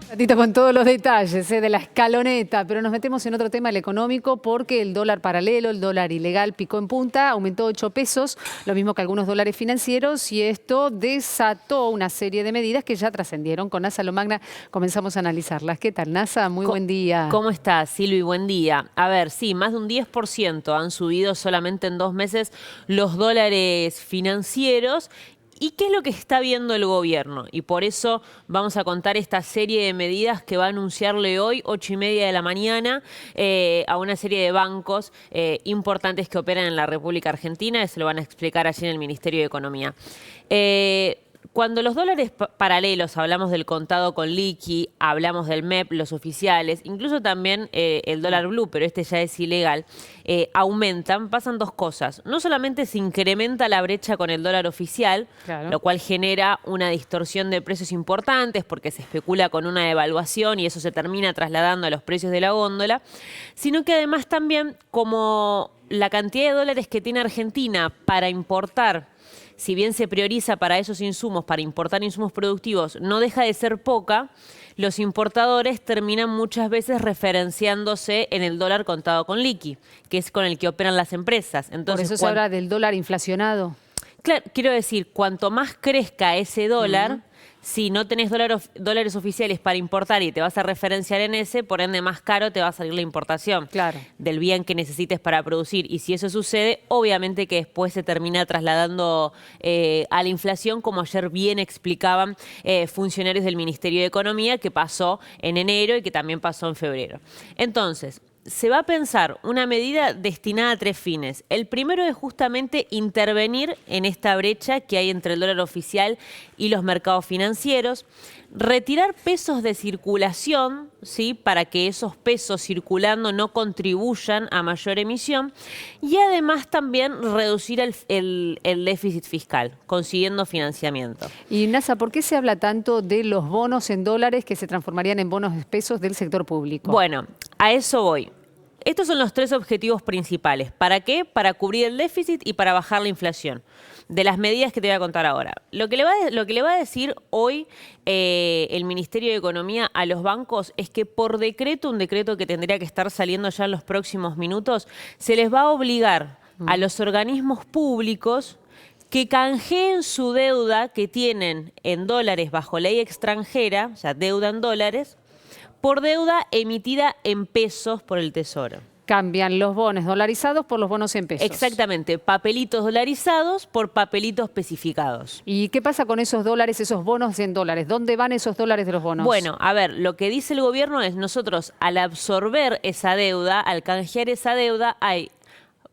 Ratito con todos los detalles de la escaloneta, pero nos metemos en otro tema, el económico, porque el dólar paralelo, el dólar ilegal picó en punta, aumentó 8 pesos, lo mismo que algunos dólares financieros, y esto desató una serie de medidas que ya trascendieron. Con NASA Lomagna comenzamos a analizarlas. ¿Qué tal, NASA? Muy buen día. ¿Cómo estás, Silvi? Buen día. A ver, sí, más de un 10% han subido solamente en 2 meses los dólares financieros. ¿Y qué es lo que está viendo el gobierno? Y por eso vamos a contar esta serie de medidas que va a anunciarle hoy, 8:30 de la mañana, a una serie de bancos importantes que operan en la República Argentina, y se lo van a explicar allí en el Ministerio de Economía. Cuando los dólares paralelos, hablamos del contado con liqui, hablamos del MEP, los oficiales, incluso también el dólar blue, pero este ya es ilegal, aumentan, pasan dos cosas. No solamente se incrementa la brecha con el dólar oficial, claro, lo cual genera una distorsión de precios importantes porque se especula con una devaluación y eso se termina trasladando a los precios de la góndola, sino que además también, como la cantidad de dólares que tiene Argentina para importar, si bien se prioriza para esos insumos, para importar insumos productivos, no deja de ser poca, los importadores terminan muchas veces referenciándose en el dólar contado con liqui, que es con el que operan las empresas. Entonces, por eso se habla del dólar inflacionado. Claro, quiero decir, cuanto más crezca ese dólar, si no tenés dólares oficiales para importar y te vas a referenciar en ese, por ende más caro te va a salir la importación, claro, del bien que necesites para producir. Y si eso sucede, obviamente que después se termina trasladando a la inflación, como ayer bien explicaban funcionarios del Ministerio de Economía, que pasó en enero y que también pasó en febrero. Entonces, se va a pensar una medida destinada a 3 fines. El primero es justamente intervenir en esta brecha que hay entre el dólar oficial y los mercados financieros, retirar pesos de circulación, ¿sí?, para que esos pesos circulando no contribuyan a mayor emisión, y además también reducir el déficit fiscal, consiguiendo financiamiento. Y NASA, ¿por qué se habla tanto de los bonos en dólares que se transformarían en bonos pesos del sector público? Bueno, a eso voy. Estos son los 3 objetivos principales. ¿Para qué? Para cubrir el déficit y para bajar la inflación. De las medidas que te voy a contar ahora. Lo que le va a decir hoy el Ministerio de Economía a los bancos es que por decreto, un decreto que tendría que estar saliendo ya en los próximos minutos, se les va a obligar a los organismos públicos que canjeen su deuda que tienen en dólares bajo ley extranjera, o sea, deuda en dólares, por deuda emitida en pesos por el Tesoro. Cambian los bonos dolarizados por los bonos en pesos. Exactamente, papelitos dolarizados por papelitos especificados. ¿Y qué pasa con esos dólares, esos bonos en dólares? ¿Dónde van esos dólares de los bonos? Bueno, a ver, lo que dice el gobierno es nosotros al absorber esa deuda, al canjear esa deuda, hay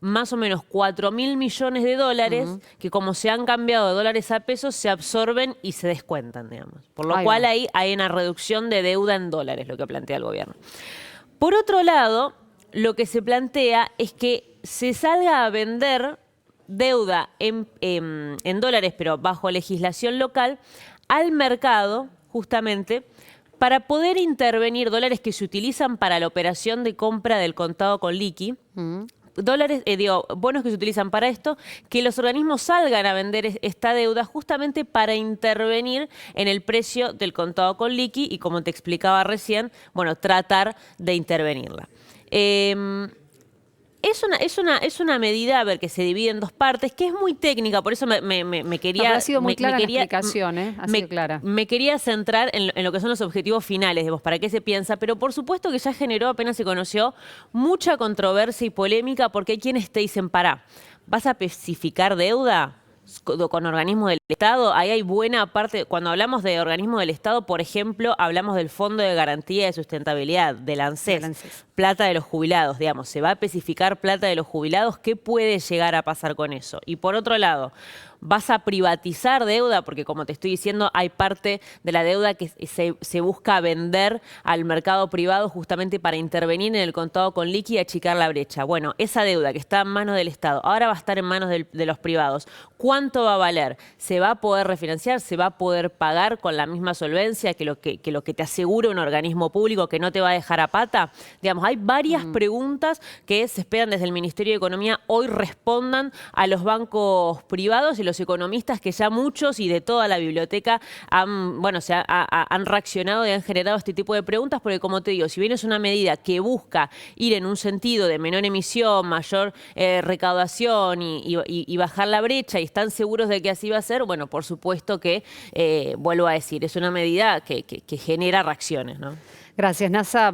más o menos 4.000 millones de dólares que, como se han cambiado de dólares a pesos, se absorben y se descuentan, digamos. Por lo cual ahí hay una reducción de deuda en dólares, lo que plantea el gobierno. Por otro lado, lo que se plantea es que se salga a vender deuda en dólares, pero bajo legislación local, al mercado, justamente, para poder intervenir dólares que se utilizan para la operación de compra del contado con liqui, bonos que se utilizan para esto, que los organismos salgan a vender esta deuda justamente para intervenir en el precio del contado con liqui y, como te explicaba recién, bueno, tratar de intervenirla. Es una medida, a ver, que se divide en 2 partes, que es muy técnica, por eso me quería... No, ha sido muy clara la explicación, ha sido clara. Me quería centrar en lo que son los objetivos finales, digamos, para qué se piensa, pero por supuesto que ya generó, apenas se conoció, mucha controversia y polémica, porque hay quienes te dicen, pará, ¿vas a especificar deuda con organismos del Estado? Ahí hay buena parte. Cuando hablamos de organismos del Estado, por ejemplo, hablamos del Fondo de Garantía de Sustentabilidad, del ANSES, plata de los jubilados, digamos, se va a especificar plata de los jubilados. ¿Qué puede llegar a pasar con eso? Y por otro lado, ¿vas a privatizar deuda? Porque, como te estoy diciendo, hay parte de la deuda que se busca vender al mercado privado justamente para intervenir en el contado con liqui y achicar la brecha. Bueno, esa deuda que está en manos del Estado ahora va a estar en manos de los privados. ¿Cuánto va a valer? ¿Se va a poder refinanciar? ¿Se va a poder pagar con la misma solvencia que lo que te asegura un organismo público que no te va a dejar a pata? Digamos, hay varias preguntas que se esperan desde el Ministerio de Economía hoy respondan a los bancos privados y los los economistas que ya muchos y de toda la biblioteca han, bueno, han reaccionado y han generado este tipo de preguntas, porque como te digo, si bien es una medida que busca ir en un sentido de menor emisión, mayor recaudación y bajar la brecha, y están seguros de que así va a ser, bueno, por supuesto que, vuelvo a decir, es una medida que genera reacciones, ¿no? Gracias, Nasa.